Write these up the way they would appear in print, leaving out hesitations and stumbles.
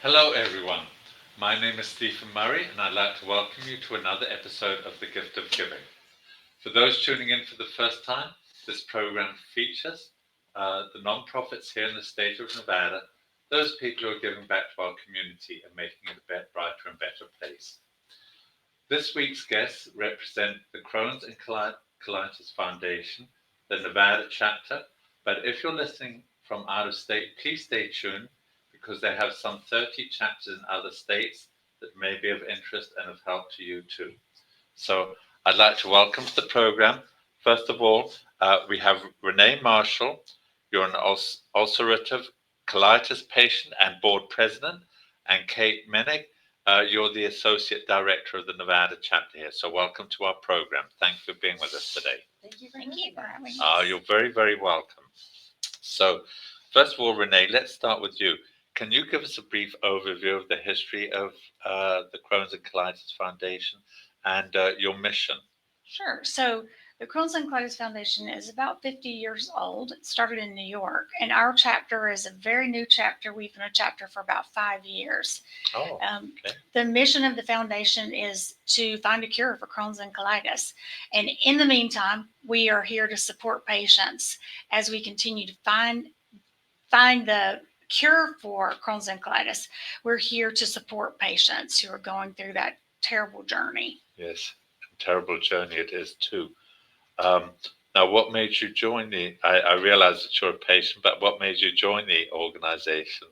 Hello everyone, my name is Stephen Murray and I'd like to welcome you to another episode of The Gift of Giving. For those tuning in for the first time, this program features the non-profits here in the state of Nevada, those people who are giving back to our community and making it a brighter and better place. This week's guests represent the Crohn's and Colitis Foundation, the Nevada chapter, but if you're listening from out of state, please stay tuned because they have some 30 chapters in other states that may be of interest and of help to you too. So I'd like to welcome to the program, first of all, we have Renee Marshall. You're an ulcerative colitis patient and board president, and Kate Menig. You're the Associate Director of the Nevada chapter here. So welcome to our program. Thanks for being with us today. Thank you for having us. You're very, very welcome. So first of all, Renee, let's start with you. Can you give us a brief overview of the history of the Crohn's and Colitis Foundation and your mission? Sure. So the Crohn's and Colitis Foundation is about 50 years old. It started in New York, and our chapter is a very new chapter. We've been a chapter for about 5 years. Okay. The mission of the foundation is to find a cure for Crohn's and colitis. And in the meantime, we are here to support patients as we continue to find the cure for Crohn's and colitis. We're here to support patients who are going through that terrible journey. Yes, terrible journey it is too. Now, what made you join I realize that you're a patient, but what made you join the organization?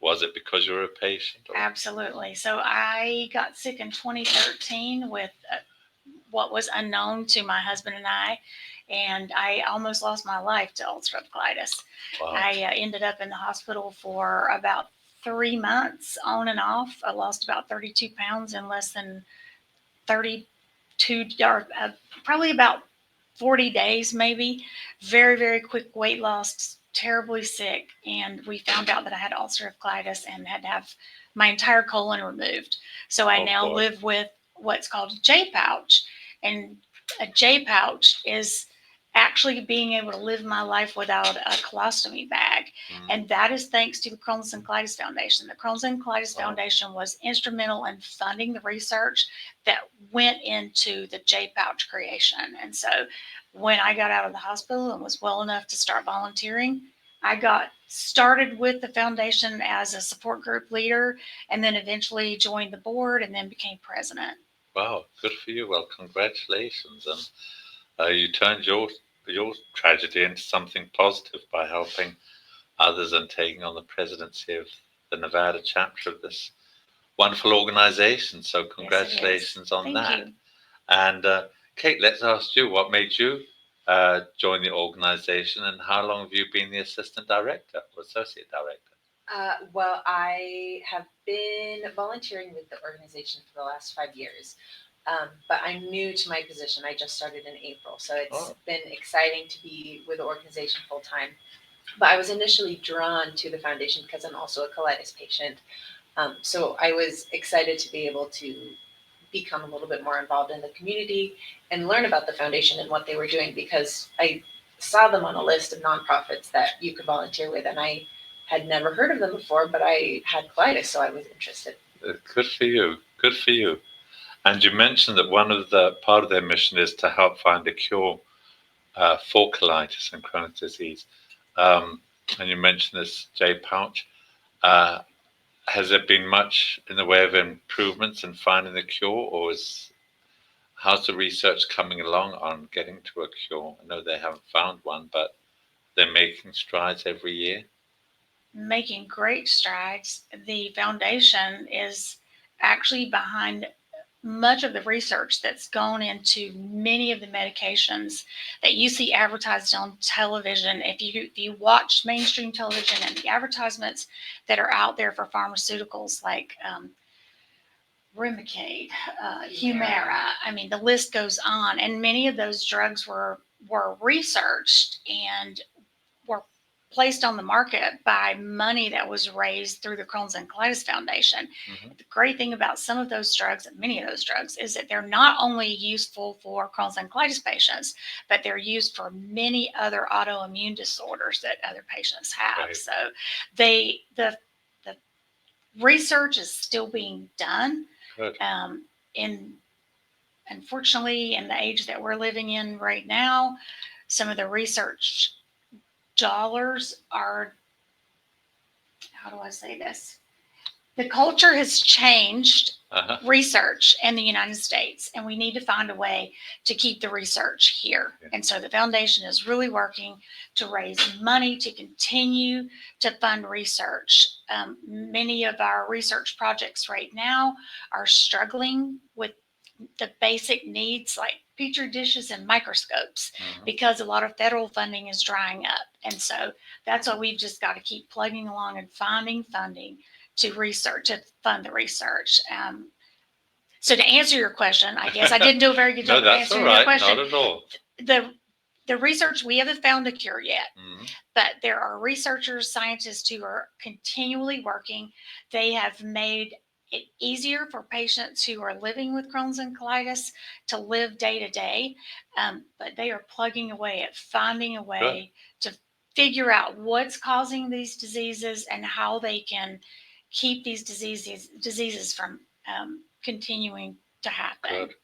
Was it because you were a patient? Or? Absolutely. So I got sick in 2013 with what was unknown to my husband and I almost lost my life to ulcerative colitis. Wow. I ended up in the hospital for about 3 months on and off. I lost about 32 pounds in less than 32, or probably about 40 days, maybe. Very, very quick weight loss, terribly sick. And we found out that I had ulcerative colitis and had to have my entire colon removed. So I now live with what's called a J pouch. And a J pouch is actually being able to live my life without a colostomy bag. And that is thanks to the Crohn's and Colitis Foundation. The Crohn's and Colitis Foundation was instrumental in funding the research that went into the J pouch creation. And so when I got out of the hospital and was well enough to start volunteering, I got started with the foundation as a support group leader and then eventually joined the board and then became president. Wow, good for you. Well, congratulations. And you turned your tragedy into something positive by helping others and taking on the presidency of the Nevada chapter of this wonderful organization. So congratulations on that. You. And Kate, let's ask you, what made you join the organization and how long have you been the assistant director or associate director? Well, I have been volunteering with the organization for the last 5 years. But I'm new to my position. I just started in April. So it's been exciting to be with the organization full time. But I was initially drawn to the foundation because I'm also a colitis patient. So I was excited to be able to become a little bit more involved in the community and learn about the foundation and what they were doing because I saw them on a list of nonprofits that you could volunteer with. And I had never heard of them before, but I had colitis, so I was interested. Good for you. Good for you. And you mentioned that part of their mission is to help find a cure for colitis and Crohn's disease. And you mentioned this J pouch. Has there been much in the way of improvements in finding the cure, or how's the research coming along on getting to a cure? I know they haven't found one, but they're making strides every year. Making great strides. The foundation is actually behind much of the research that's gone into many of the medications that you see advertised on television. If you watch mainstream television and the advertisements that are out there for pharmaceuticals like Remicade, Humira, I mean, the list goes on. And many of those drugs were researched and were placed on the market by money that was raised through the Crohn's and Colitis Foundation. Mm-hmm. The great thing about some of those drugs, and many of those drugs, is that they're not only useful for Crohn's and Colitis patients, but they're used for many other autoimmune disorders that other patients have. Right. So the research is still being done. Good. Unfortunately, in the age that we're living in right now, some of the research dollars are, how do I say this? The culture has changed research in the United States, and we need to find a way to keep the research here. Yeah. And so the foundation is really working to raise money to continue to fund research. Many of our research projects right now are struggling with the basic needs like petri dishes and microscopes because a lot of federal funding is drying up. And so that's why we've just got to keep plugging along and finding funding to fund the research. So to answer your question, I guess I didn't do a very good job of answering your question. Not at all. The research, we haven't found a cure yet, but there are researchers, scientists who are continually working. They have made it easier for patients who are living with Crohn's and colitis to live day to day, but they are plugging away at finding a way to figure out what's causing these diseases and how they can keep these diseases from continuing to happen. Good.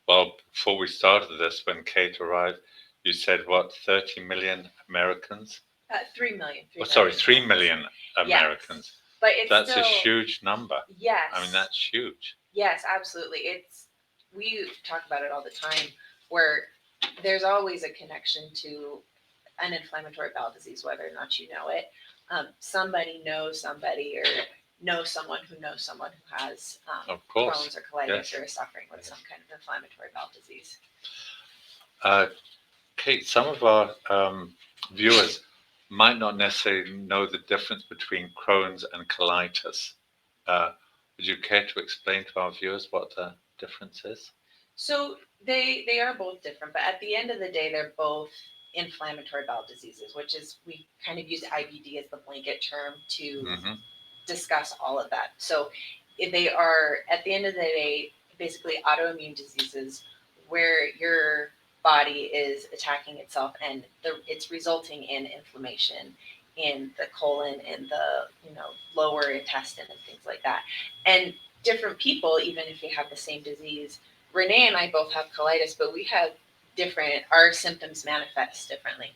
Well, before we started this, when Kate arrived, you said what, 30 million Americans? 3 million. 3 million Americans. Yes. But that's a huge number. Yes. I mean, that's huge. Yes, absolutely. We talk about it all the time, where there's always a connection to an inflammatory bowel disease, whether or not you know it. Somebody knows somebody, or knows someone who knows someone who has Crohn's or colitis or is suffering with some kind of inflammatory bowel disease. Kate, some of our viewers might not necessarily know the difference between Crohn's and colitis. Would you care to explain to our viewers what the difference is? So they are both different, but at the end of the day, they're both inflammatory bowel diseases, which is, we kind of use IBD as the blanket term to discuss all of that. So they are, at the end of the day, basically autoimmune diseases where your body is attacking itself, and it's resulting in inflammation in the colon and the lower intestine and things like that. And different people, even if you have the same disease, Renee and I both have colitis, but we have our symptoms manifest differently.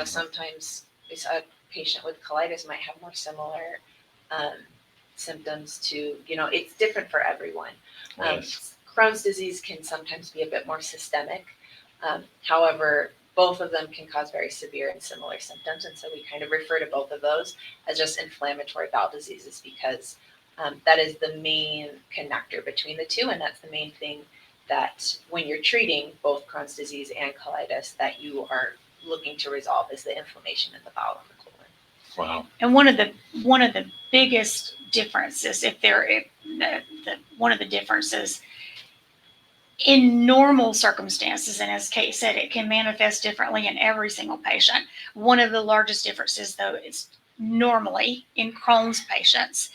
Sometimes a patient with colitis might have more similar symptoms to, it's different for everyone. Yes. Crohn's disease can sometimes be a bit more systemic. However, both of them can cause very severe and similar symptoms. And so we kind of refer to both of those as just inflammatory bowel diseases, because that is the main connector between the two. And that's the main thing that when you're treating both Crohn's disease and colitis, that you are looking to resolve, is the inflammation in the bowel and the colon. Wow. And one of the biggest differences, one of the differences in normal circumstances, and as Kate said, it can manifest differently in every single patient. One of the largest differences, though, is normally in Crohn's patients,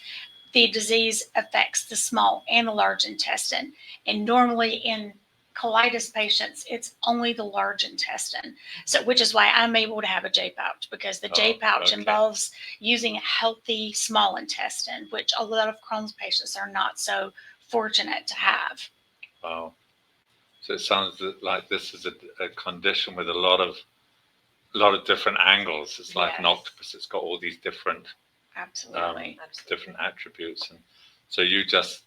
the disease affects the small and the large intestine. And normally in colitis patients, it's only the large intestine. So, which is why I'm able to have a J pouch, because the J pouch involves using a healthy small intestine, which a lot of Crohn's patients are not so fortunate to have. Wow. So it sounds like this is a condition with a lot of different angles. It's like an octopus. It's got all these different different attributes, and so you just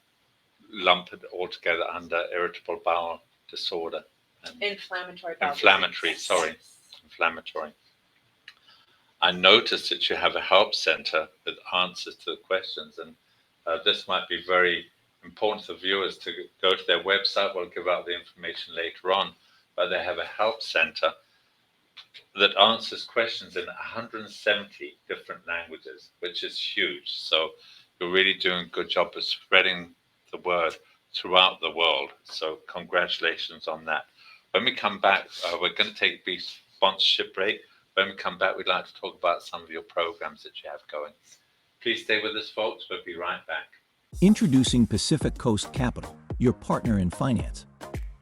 lump it all together under irritable bowel disorder. Inflammatory bowel Inflammatory. I noticed that you have a help center with answers to the questions, and this might be very important for viewers to go to their website. We'll give out the information later on, but they have a help center that answers questions in 170 different languages, which is huge. So you're really doing a good job of spreading the word throughout the world. So congratulations on that. When we come back, we're going to take a brief sponsorship break. When we come back, we'd like to talk about some of your programs that you have going. Please stay with us, folks. We'll be right back. Introducing Pacific Coast Capital, your partner in finance.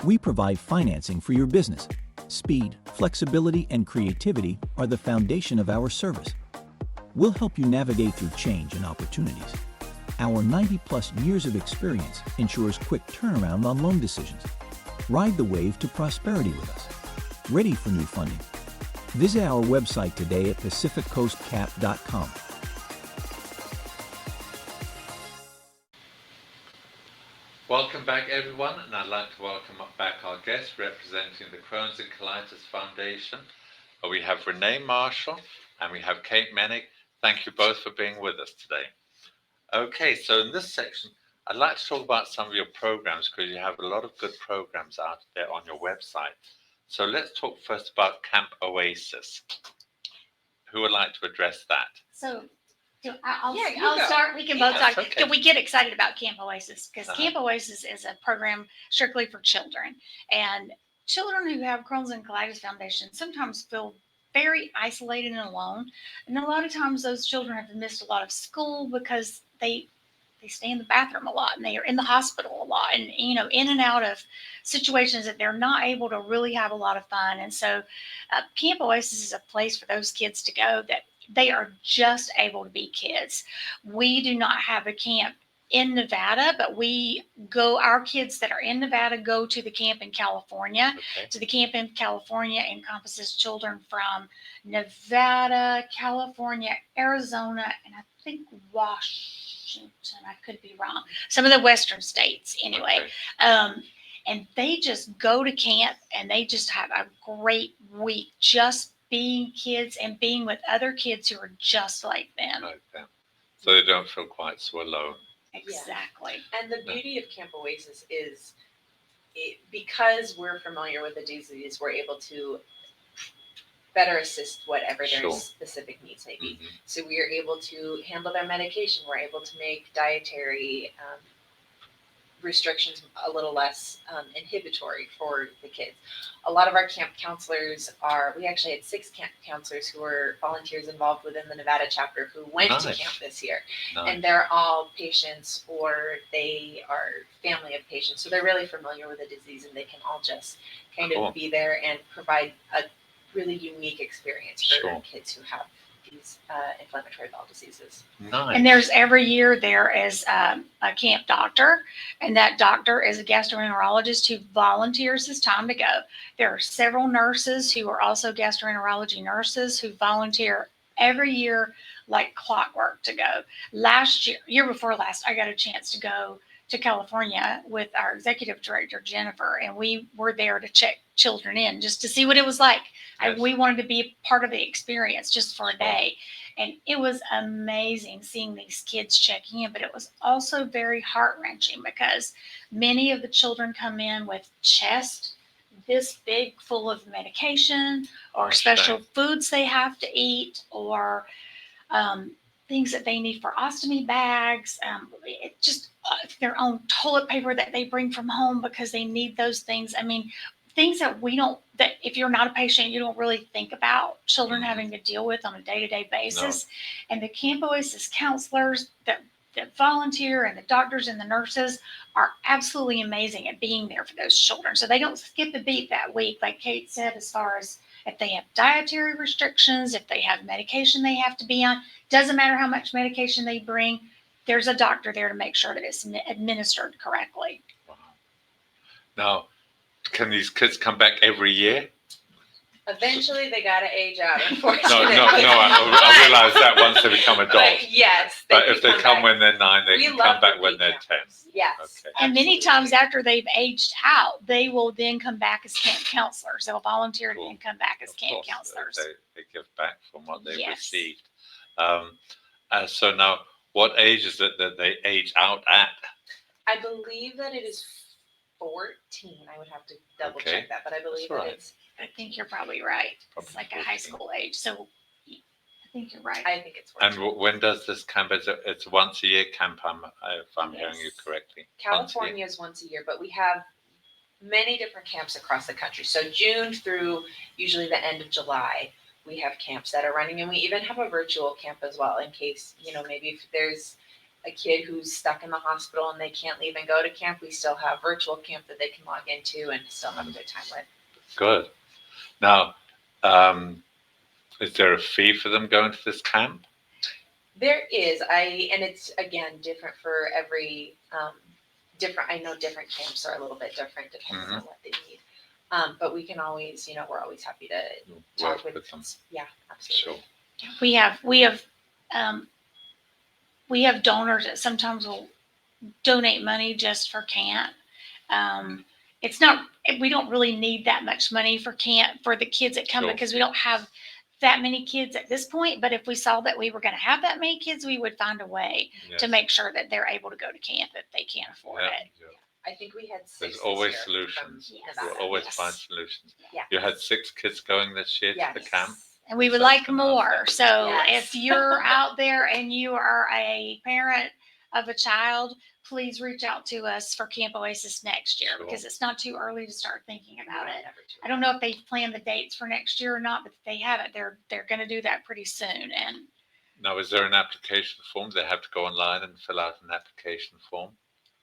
We provide financing for your business. Speed, flexibility, and creativity are the foundation of our service. We'll help you navigate through change and opportunities. Our 90-plus years of experience ensures quick turnaround on loan decisions. Ride the wave to prosperity with us. Ready for new funding? Visit our website today at PacificCoastCap.com. Welcome back, everyone, and I'd like to welcome back our guest representing the Crohn's and Colitis Foundation. We have Renee Marshall and we have Kate Menig. Thank you both for being with us today. Okay, so in this section, I'd like to talk about some of your programs because you have a lot of good programs out there on your website. So let's talk first about Camp Oasis. Who would like to address that? So I'll go. start. We can both Yes, talk. okay. We get excited about Camp Oasis because Uh-huh. Camp Oasis is a program strictly for children. And children who have Crohn's and Colitis Foundation sometimes feel very isolated and alone. And a lot of times those children have missed a lot of school because they stay in the bathroom a lot and they are in the hospital a lot and, you know, in and out of situations that they're not able to really have a lot of fun. And so Camp Oasis is a place for those kids to go that they are just able to be kids. We do not have a camp in Nevada, but our kids that are in Nevada go to the camp in California. Okay. So the camp in California encompasses children from Nevada, California, Arizona, and I think Washington. I could be wrong. Some of the western states anyway. Okay. And they just go to camp and they just have a great week just being kids and being with other kids who are just like them. Okay. So they don't feel quite so alone. Exactly. And the beauty of Camp Oasis is because we're familiar with the disease, we're able to better assist whatever their Sure. specific needs may be. Mhm. So we are able to handle their medication. We're able to make dietary restrictions a little less inhibitory for the kids. A lot of our camp counselors we actually had 6 camp counselors who were volunteers involved within the Nevada chapter who went to Nice. camp this year. Nice. And they're all patients or they are family of patients. So they're really familiar with the disease and they can all just kind Cool. of be there and provide a really unique experience for Sure. kids who have these inflammatory bowel diseases. Nice. And every year there is a camp doctor, and that doctor is a gastroenterologist who volunteers his time to go. There are several nurses who are also gastroenterology nurses who volunteer every year like clockwork to go. Year before last, I got a chance to go to California with our executive director, Jennifer, and we were there to check children in just to see what it was like. Yes. We wanted to be part of the experience just for a Sure. day. And it was amazing seeing these kids checking in, but it was also very heart-wrenching because many of the children come in with chest this big full of medication or Oh, special shame. foods they have to eat or things that they need for ostomy bags, just their own toilet paper that they bring from home because they need those things. I mean, things that that if you're not a patient, you don't really think about children Mhm. having to deal with on a day-to-day basis. No. And the Camp Oasis counselors that volunteer and the doctors and the nurses are absolutely amazing at being there for those children. So they don't skip a beat that week, like Kate said, as far as if they have dietary restrictions, if they have medication they have to be on, doesn't matter how much medication they bring, there's a doctor there to make sure that it's administered correctly. Wow. Now, can these kids come back every year? Eventually, they got to age out, No, unfortunately. I realize that once they become adults. But yes, But if they come back. when they're 9, they We can love come back the when they're camp. 10. Yes. Okay. And many absolutely. times after they've aged out, they will then come back as camp counselors. They'll volunteer Cool. and come back as Of camp course, counselors. They give back from what they've Yes. received. So now, what age is it that they age out at? I believe that it is 14. I would have to double Okay. check that, but I believe That's that right. it's. I think you're probably right. Probably It's like a high 14. school age. So I think you're right. I think it's. And 14. when does this camp? It's once a year camp. If I'm hearing you Yes. correctly. California is once a year, but we have many different camps across the country. So June through usually the end of July, we have camps that are running, and we even have a virtual camp as well in case, maybe if there's a kid who's stuck in the hospital and they can't leave and go to camp, we still have virtual camp that they can log into and still have a good time with. Good. Now, is there a fee for them going to this camp? There is, and it's again different for every different. I know different camps are a little bit different depending on what they need. But we can always, we're always happy to talk with them. Yeah, absolutely. Sure. We have donors that sometimes will donate money just for camp. It's not, we don't really need that much money for camp for the kids that come Sure. because we don't have that many kids at this point. But if we saw that we were going to have that many kids, we would find a way to make sure that they're able to go to camp if they can't afford it. I think we had 6. There's this always year solutions. from We'll Nevada. always Yes. find solutions. Yeah. You had 6 kids going this year to the camp. And we would That's like more. fantastic. So Yes. if you're out there and you are a parent of a child, please reach out to us for Camp Oasis next year Sure. because it's not too early to start thinking about Yeah, it. never too I don't know if they've planned the dates for next year or not, but if they haven't, they're going to do that pretty soon. And Now, is there an application form? They have to go online and fill out an application form?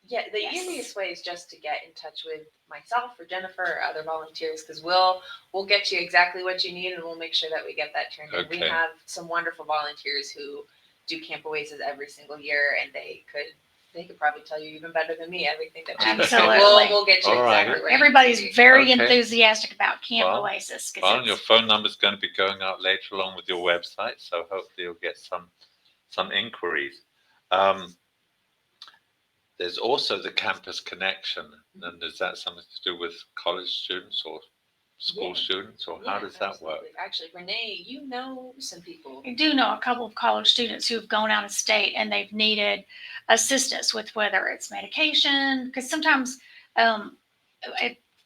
Yeah, the Yes. easiest way is just to get in touch with myself or Jennifer or other volunteers because we'll get you exactly what you need and we'll make sure that we get that turned in. We Okay. have some wonderful volunteers who do Camp Oasis every single year, and they could probably tell you even better than me everything that you need. So Absolutely. we'll get you All right. exactly where you everybody's need to be. very Okay. enthusiastic about Camp Well, Oasis. Well, your phone number is going to be going out later along with your website, so hopefully you'll get some inquiries. There's also the campus connection, and is that something to do with college students or school students, or how Yeah, does that work? absolutely. Actually, Renee, you know some people. I do know a couple of college students who've gone out of state and they've needed assistance with whether it's medication, because sometimes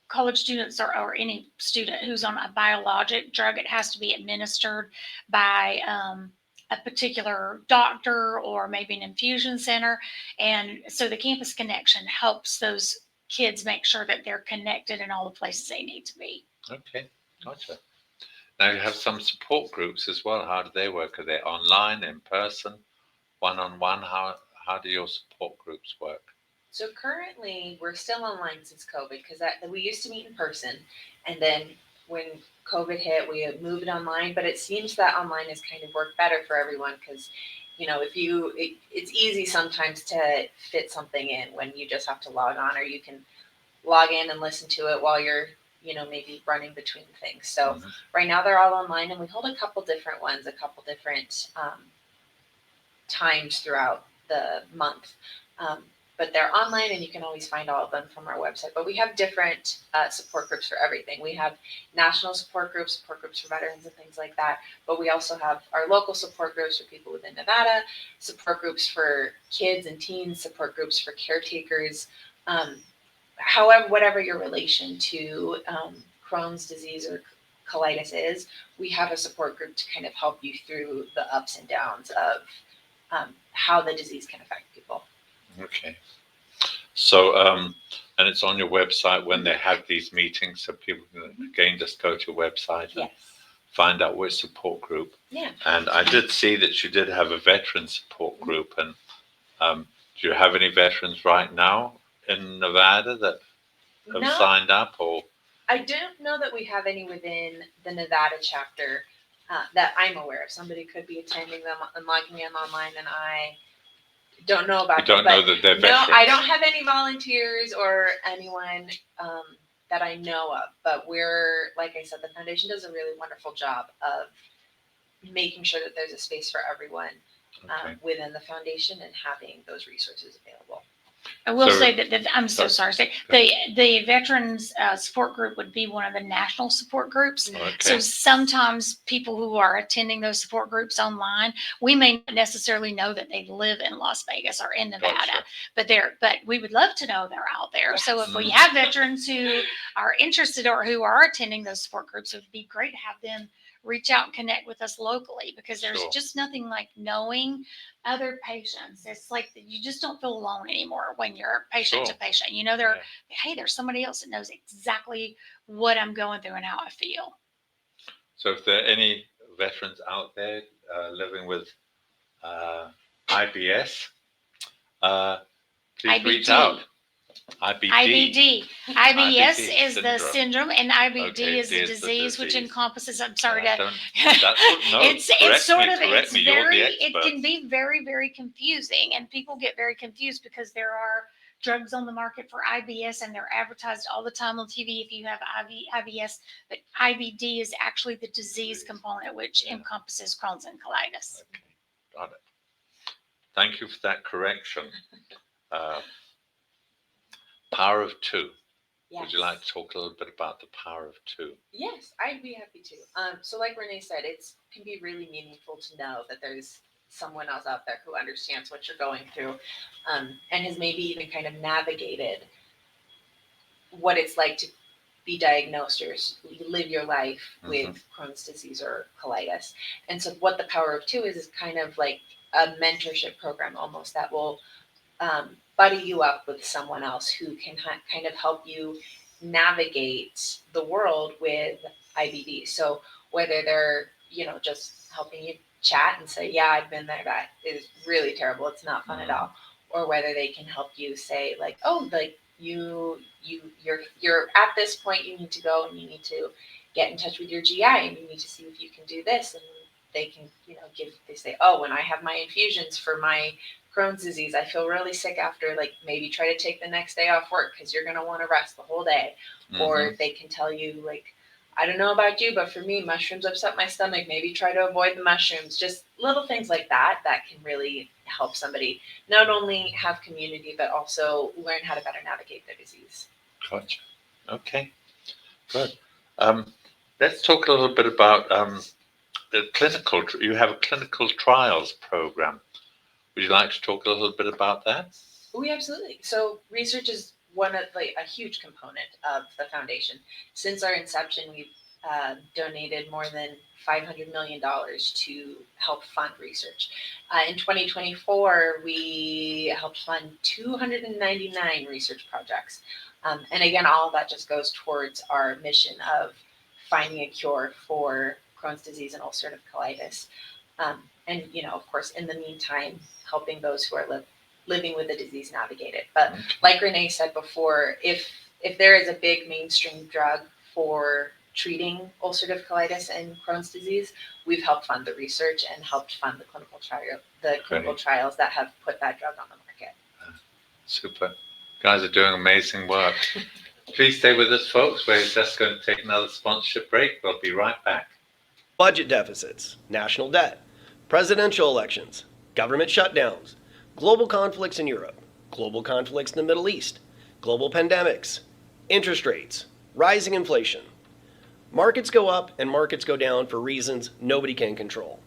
college students or any student who's on a biologic drug, it has to be administered by a particular doctor or maybe an infusion center. And so the Campus Connection helps those kids make sure that they're connected in all the places they need to be. Okay, gotcha. Now you have some support groups as well. How do they work? Are they online, in person, one-on-one? How do your support groups work? So currently, we're still online since COVID because we used to meet in person, and then when COVID hit, we had moved online. But it seems that online has kind of worked better for everyone because, it's easy sometimes to fit something in when you just have to log on, or you can log in and listen to it while you're maybe running between things. So right now they're all online, and we hold a couple different ones, a couple different times throughout the month. But they're online, and you can always find all of them from our website. But we have different support groups for everything. We have national support groups for veterans and things like that. But we also have our local support groups for people within Nevada, support groups for kids and teens, support groups for caretakers. However, whatever your relation to Crohn's disease or colitis is, we have a support group to kind of help you through the ups and downs of how the disease can affect people. Okay. So, and it's on your website when they have these meetings, so people can again just go to your website and find out which support group. Yeah. And I did see that you did have a veteran support group, and do you have any veterans right now in Nevada that have signed up, or? I don't know that we have any within the Nevada chapter that I'm aware of. Somebody could be attending them and logging in online, and I don't know about. You don't know that they're veterans? No, I don't have any volunteers or anyone that I know of. But like I said, the foundation does a really wonderful job of making sure that there's a space for everyone within the foundation and having those resources available. I will say that I'm so sorry. The veterans support group would be one of the national support groups. Okay. So sometimes people who are attending those support groups online, we may not necessarily know that they live in Las Vegas or in Nevada, Gotcha. but we would love to know they're out there. Yes. So if we have veterans who are interested or who are attending those support groups, it would be great to have them reach out and connect with us locally, because there's just nothing like knowing other patients. It's like you just don't feel alone anymore when you're patient to patient. Hey, there's somebody else that knows exactly what I'm going through and how I feel. So if there are any veterans out there living with IBS, please reach out. IBD. IBS is the syndrome. syndrome, and IBD Okay, is the D is the disease, which disease. encompasses. I'm sorry I to. don't- that's what- no, it's correct sort me, of correct it's me, you're the very it expert. can be very very confusing, and people get very confused because there are drugs on the market for IBS, and they're advertised all the time on TV if you have IBS. But IBD is actually the disease component, which Yeah. encompasses Crohn's and colitis. Okay, got it. Thank you for that correction. Power of two. Yes. Would you like to talk a little bit about the power of two? Yes, I'd be happy to. So like Renee said, it can be really meaningful to know that there's someone else out there who understands what you're going through, and has maybe even kind of navigated what it's like to be diagnosed or live your life with Crohn's disease or colitis. And so what the power of two is kind of like a mentorship program almost that will buddy you up with someone else who can kind of help you navigate the world with IBD. So whether they're, just helping you chat and say, yeah, I've been there, that is really terrible, it's not fun at all. Or whether they can help you say like, oh, like you're at this point, you need to go and you need to get in touch with your GI and you need to see if you can do this. And they can, they say, oh, when I have my infusions for my Crohn's disease, I feel really sick after, like maybe try to take the next day off work because you're going to want to rest the whole day. Or they can tell you like, I don't know about you, but for me, mushrooms upset my stomach. Maybe try to avoid the mushrooms. Just little things like that can really help somebody not only have community, but also learn how to better navigate their disease. Gotcha. Okay, good. Let's talk a little bit about the clinical. You have a clinical trials program. Would you like to talk a little bit about that? We absolutely. So research is one of a huge component of the foundation. Since our inception, we've donated more than $500 million to help fund research. In 2024, we helped fund 299 research projects. And again, all of that just goes towards our mission of finding a cure for Crohn's disease and ulcerative colitis. And, of course, in the meantime, helping those who are living with the disease navigate it. But like Renee said before, if there is a big mainstream drug for treating ulcerative colitis and Crohn's disease, we've helped fund the research and helped fund the clinical trials that have put that drug on the market. Super. You guys are doing amazing work. Please stay with us, folks. We're just going to take another sponsorship break. We'll be right back. Budget deficits, national debt, presidential elections, government shutdowns, global conflicts in Europe, global conflicts in the Middle East, global pandemics, interest rates, rising inflation. Markets go up and markets go down for reasons nobody can control.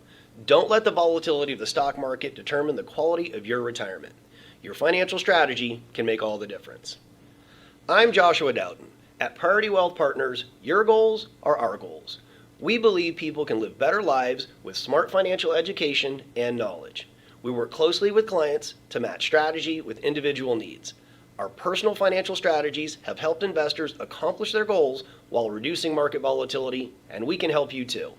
Don't let the volatility of the stock market determine the quality of your retirement. Your financial strategy can make all the difference. I'm Joshua Dowden. At Priority Wealth Partners, your goals are our goals. We believe people can live better lives with smart financial education and knowledge. We work closely with clients to match strategy with individual needs. Our personal financial strategies have helped investors accomplish their goals while reducing market volatility, and we can help you too.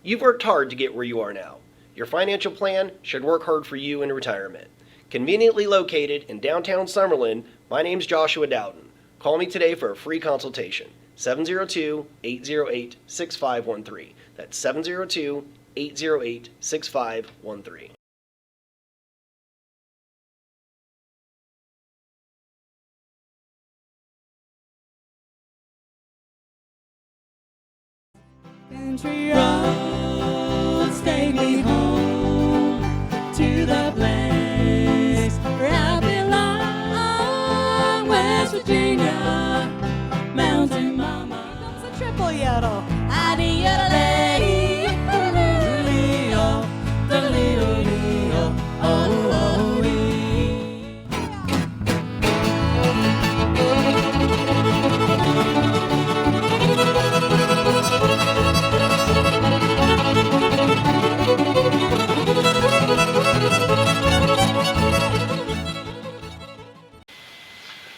You've worked hard to get where you are now. Your financial plan should work hard for you in retirement. Conveniently located in downtown Summerlin, my name's Joshua Dowden. Call me today for a free consultation. 702-808-6513. That's 702-808-6513. Country roads take me home to the place where I belong, West Virginia, Mountain Mama. Here comes a triple yodel.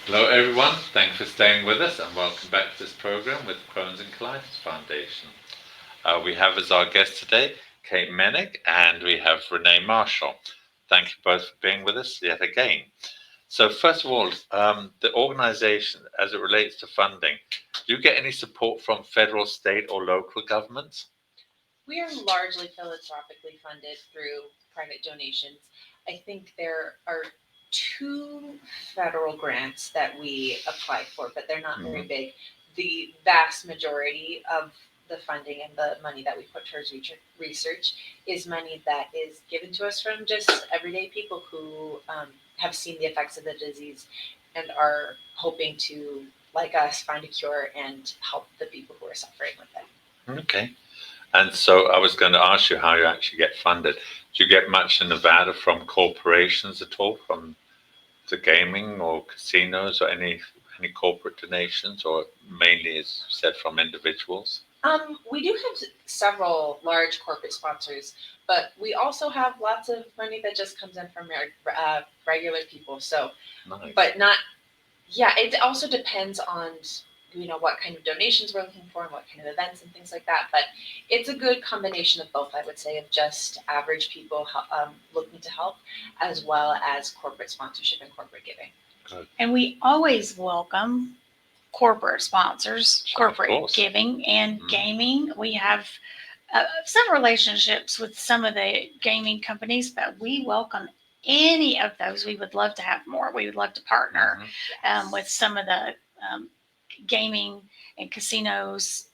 Hello everyone, thanks for staying with us and welcome back to this program with Crohn's and Colitis Foundation. We have as our guest today Kate Menig and we have Renee Marshall. Thank you both for being with us yet again. So first of all, the organization, as it relates to funding, do you get any support from federal, state, or local governments? We are largely philanthropically funded through private donations. I think there are 2 federal grants that we apply for, but they're not very big. The vast majority of the funding and the money that we put towards research is money that is given to us from just everyday people who have seen the effects of the disease and are hoping to, like us, find a cure and help the people who are suffering with it. Okay. And so I was going to ask you how you actually get funded. Do you get much in Nevada from corporations at all, from the gaming or casinos, or any corporate donations, or mainly, as you said, from individuals? We do have several large corporate sponsors, but we also have lots of money that just comes in from regular people. So, Nice. but not, yeah, it also depends on, what kind of donations we're looking for and what kind of events and things like that. But it's a good combination of both, I would say, of just average people looking to help, as well as corporate sponsorship and corporate giving. And we always welcome corporate sponsors, Sure, of corporate course. giving, and Mhm. gaming. We have some relationships with some of the gaming companies, but we welcome any of those. We would love to have more. We would love to partner Mhm. with some of the gaming and casinos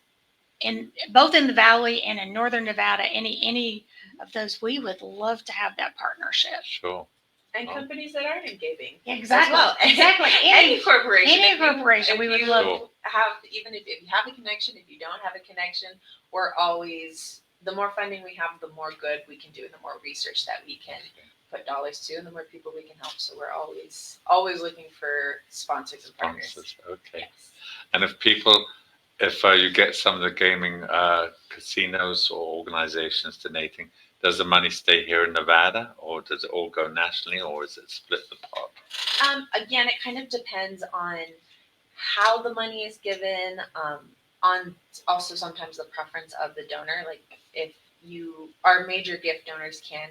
in both in the Valley and in Northern Nevada. Any of those, we would love to have that partnership. Sure. And Oh. companies that aren't in gaming. Exactly. As well. Exactly. Any corporation. any If you- corporation, if we would you love- have, even if you have a connection, if you don't have a connection, we're always, the more funding we have, the more good we can do, and the more research that we can put dollars to, and the more people we can help. So we're always looking for sponsors and partners. Sponsors. Okay. Yes. And if you get some of the gaming casinos or organizations donating, does the money stay here in Nevada, or does it all go nationally, or is it split apart? Again, it kind of depends on how the money is given, on also sometimes the preference of the donor. Like if our major gift donors can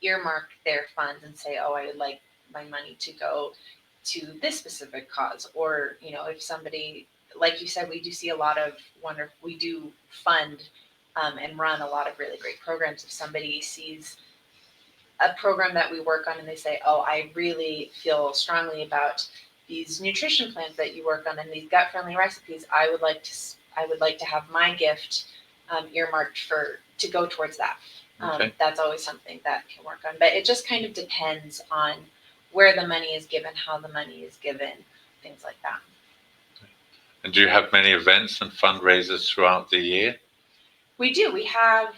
earmark their funds and say, oh, I would like my money to go to this specific cause. Or, if somebody, like you said, we do see a lot of we do fund and run a lot of really great programs. If somebody sees a program that we work on and they say, oh, I really feel strongly about these nutrition plans that you work on and these gut-friendly recipes, I would like to have my gift earmarked to go towards that. Okay. That's always something that can work on. But it just kind of depends on where the money is given, how the money is given, things like that. And do you have many events and fundraisers throughout the year? We do. We have,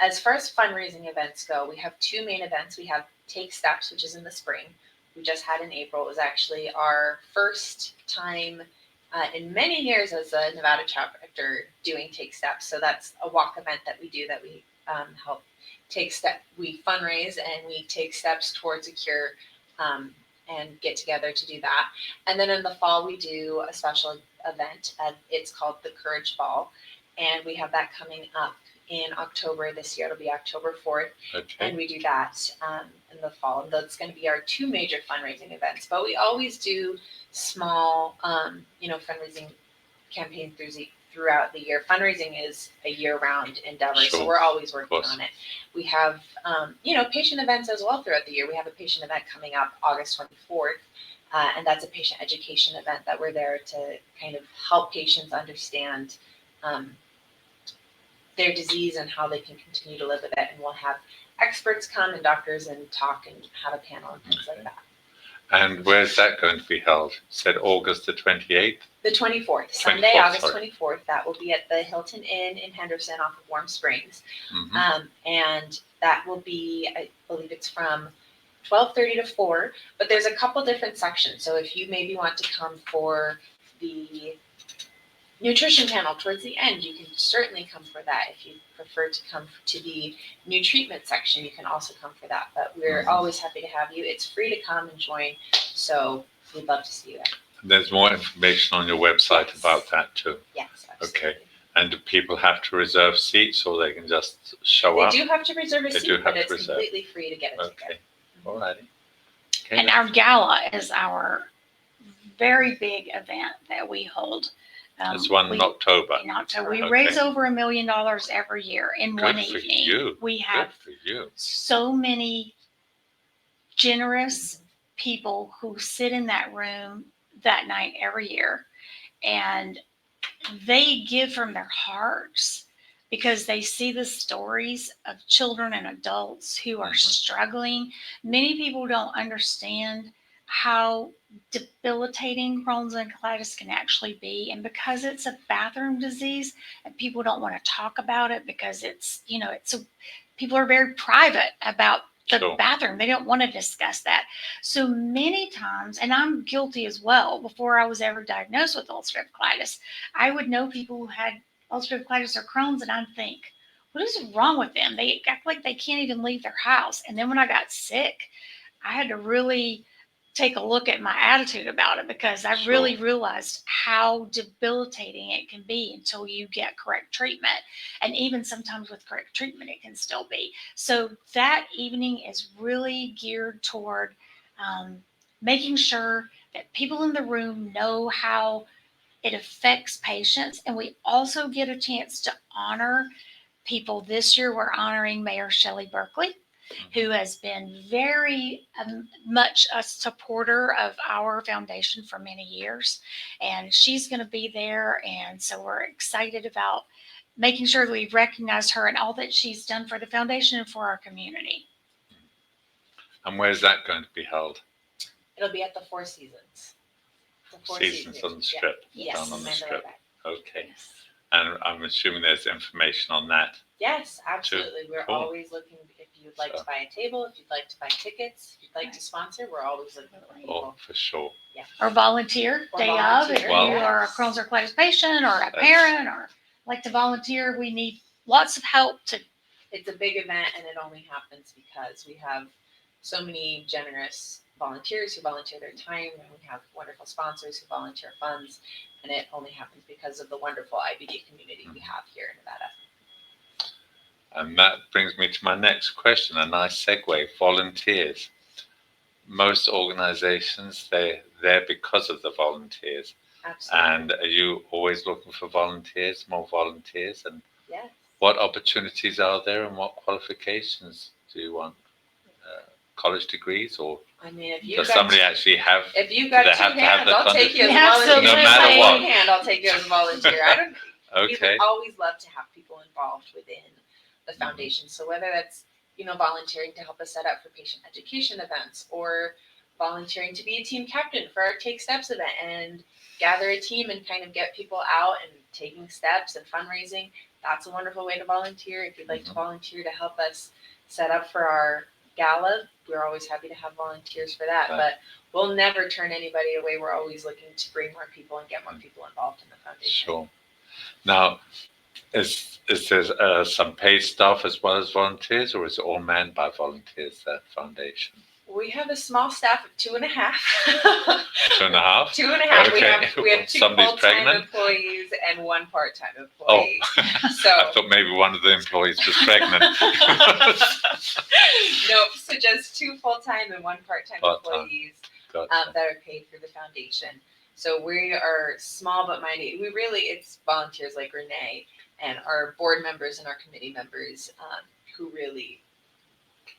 as far as fundraising events go, we have 2 main events. We have Take Steps, which is in the spring. We just had in April. It was actually our first time in many years as a Nevada chapter doing Take Steps. So that's a walk event that we do, that we help we fundraise and we take steps towards a cure and get together to do that. And then in the fall, we do a special event. It's called the Courage Ball. And we have that coming up in October this year. It'll be October 4th. Okay. And we do that in the fall. And that's going to be our 2 major fundraising events. But we always do small, fundraising campaigns throughout the year. Fundraising is a year-round endeavor, Sure. so we're always working Of course. on it. We have, patient events as well throughout the year. We have a patient event coming up August 24th. And that's a patient education event that we're there to kind of help patients understand their disease and how they can continue to live with it. And we'll have experts come and doctors and talk and have a panel and things like that. And where's that going to be held? You said August the 28th? The 24th, Sunday, 24th, August sorry. 24th. That will be at the Hilton Inn in Henderson off of Warm Springs. Mhm. And that will be, I believe it's from 12:30 to 4, but there's a couple different sections. So if you maybe want to come for the nutrition panel towards the end, you can certainly come for that. If you prefer to come to the new treatment section, you can also come for that. But we're Mhm. always happy to have you. It's free to come and join. So we'd love to see you there. There's more information on your website Yes. about that too. Yes, absolutely. Okay. And do people have to reserve seats, or they can just show They up? do have to reserve a They seat, do have but to it's reserve. completely free to get a Okay. ticket. Alrighty. Okay. And our gala is our very big event that we hold. It's one in we- October. In October, we Okay. raise over $1 million every year in one Good for evening. you. We Good have for you. so many generous people who sit in that room that night every year, and they give from their hearts because they see the stories of children and adults who are struggling. Many people don't understand how debilitating Crohn's and colitis can actually be, and because it's a bathroom disease and people don't want to talk about it because it's people are very private about the Sure. bathroom. They don't want to discuss that. So many times, and I'm guilty as well, before I was ever diagnosed with ulcerative colitis, I would know people who had ulcerative colitis or Crohn's, and I'd think, what is wrong with them? They act like they can't even leave their house. And then when I got sick, I had to really take a look at my attitude about it, because I really realized how debilitating it can be until you get correct treatment. And even sometimes with correct treatment, it can still be. So that evening is really geared toward making sure that people in the room know how it affects patients. And we also get a chance to honor people. This year, we're honoring Mayor Shelley Berkeley, who has been very much a supporter of our foundation for many years. And she's going to be there. And so we're excited about making sure that we recognize her and all that she's done for the foundation and for our community. And where's that going to be held? It'll be at the Four Seasons. The Four Seasons on the Strip. Yes, Down on the Mandalay Strip. Bay. Okay. And I'm assuming there's information on that. Yes, absolutely. We're Cool. always looking, if you'd like to buy a table, if you'd like to buy tickets, if you'd like to sponsor, we're always looking for people. Oh, for sure. Yeah. Or volunteer Or day volunteer, of, if Wow. you are a Crohn's or colitis patient or a That's- parent or like to volunteer. We need lots of help to. It's a big event, and it only happens because we have so many generous volunteers who volunteer their time, and we have wonderful sponsors who volunteer funds, and it only happens because of the wonderful IBD community we have here in Nevada. And that brings me to my next question, a nice segue, volunteers. Most organizations, they're there because of the volunteers. Absolutely. And are you always looking for volunteers, more volunteers? And Yes. what opportunities are there and what qualifications do you want? College degrees, or I mean, if you does got somebody actually have? if you got do they two have to have hands, the I'll take you as a Yeah, volunteer. absolutely. No If matter I have what. one hand, I'll take you as a volunteer. I don't. We Okay. would always love to have people involved within the foundation. So whether that's volunteering to help us set up for patient education events, or volunteering to be a team captain for our Take Steps event and gather a team and kind of get people out and taking steps and fundraising, that's a wonderful way to volunteer. If you'd like to volunteer to help us set up for our gala, we're always happy to have volunteers for that. Right. But we'll never turn anybody away. We're always looking to bring more people and get more people involved in the foundation. Sure. Now, is there some paid staff as well as volunteers, or is it all manned by volunteers, that foundation? We have a small staff of 2.5. 2.5? 2.5. Okay. We have 2 Somebody's full-time pregnant? employees and 1 part-time Oh, employee. I So thought maybe one of the employees was pregnant. nope. So just 2 full-time and 1 part-time Part-time. employees Gotcha. that are paid for the foundation. So we are small but mighty. It's volunteers like Renee and our board members and our committee members who really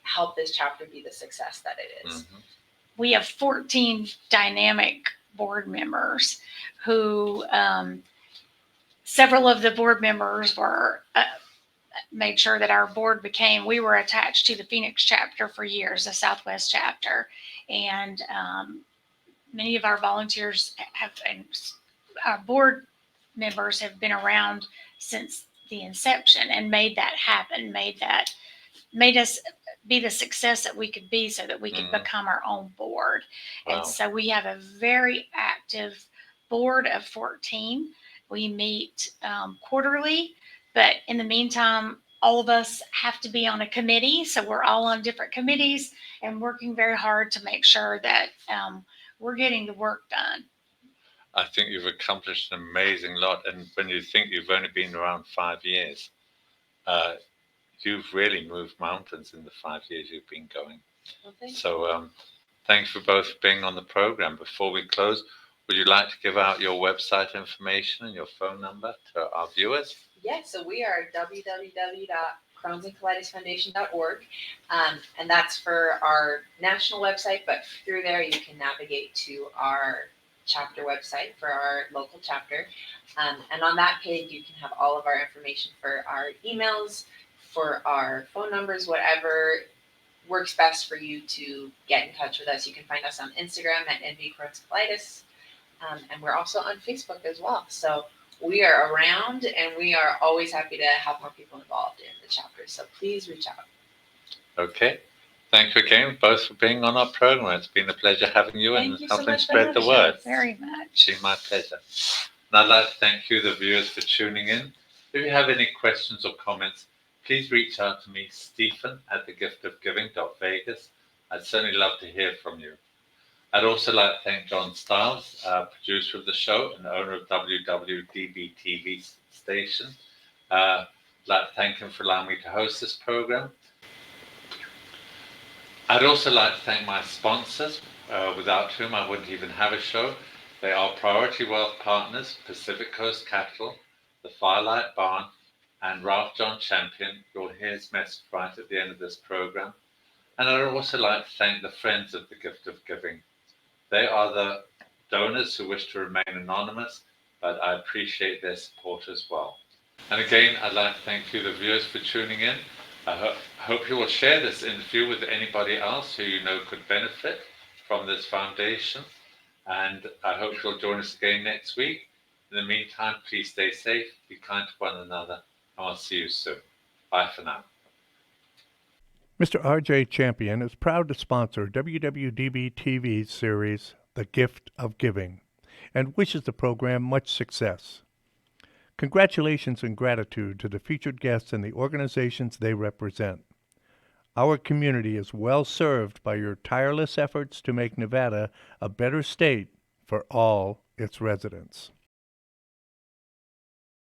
help this chapter be the success that it is. Mhm. We have 14 dynamic board members who several of the board members were made sure that our board we were attached to the Phoenix chapter for years, the Southwest chapter. And many of our volunteers and our board members have been around since the inception and made that happen, made us be the success that we could be so that we could become our own board. Wow. And so we have a very active board of 14. We meet quarterly, but in the meantime, all of us have to be on a committee. So we're all on different committees and working very hard to make sure that we're getting the work done. I think you've accomplished an amazing lot. And when you think you've only been around 5 years, you've really moved mountains in the 5 years you've been going. Well, thank you. So Thanks for both being on the program. Before we close, would you like to give out your website information and your phone number to our viewers? Yes, so we are www.crohnsandcolitisfoundation.org, and that's for our national website, but through there you can navigate to our chapter website for our local chapter. And on that page, you can have all of our information for our emails, for our phone numbers, whatever works best for you to get in touch with us. You can find us on Instagram at NV Crohn's Colitis, and we're also on Facebook as well. So we are around, and we are always happy to have more people involved in the chapter. So please reach out. Okay. Thank you again both for being on our program. It's been a pleasure having you Thank and you so helping much for spread the having word. us. Very much. It's been my pleasure. And I'd like to thank you, the viewers, for tuning in. If you have any questions or comments, please reach out to me, Stephen, at thegiftofgiving.vegas. I'd certainly love to hear from you. I'd also like to thank John Stiles, producer of the show and owner of WWDBTV station. I'd like to thank him for allowing me to host this program. I'd also like to thank my sponsors, without whom I wouldn't even have a show. They are Priority Wealth Partners, Pacific Coast Capital, the Firelight Barn, and Ralph John Champion. You'll hear his message right at the end of this program. And I'd also like to thank the friends of the Gift of Giving. They are the donors who wish to remain anonymous, but I appreciate their support as well. And again, I'd like to thank you, the viewers, for tuning in. I hope you will share this interview with anybody else who you know could benefit from this foundation. And I hope you'll join us again next week. In the meantime, please stay safe, be kind to one another, and I'll see you soon. Bye for now. Mr. R.J. Champion is proud to sponsor WWDB-TV's series, The Gift of Giving, and wishes the program much success. Congratulations and gratitude to the featured guests and the organizations they represent. Our community is well served by your tireless efforts to make Nevada a better state for all its residents.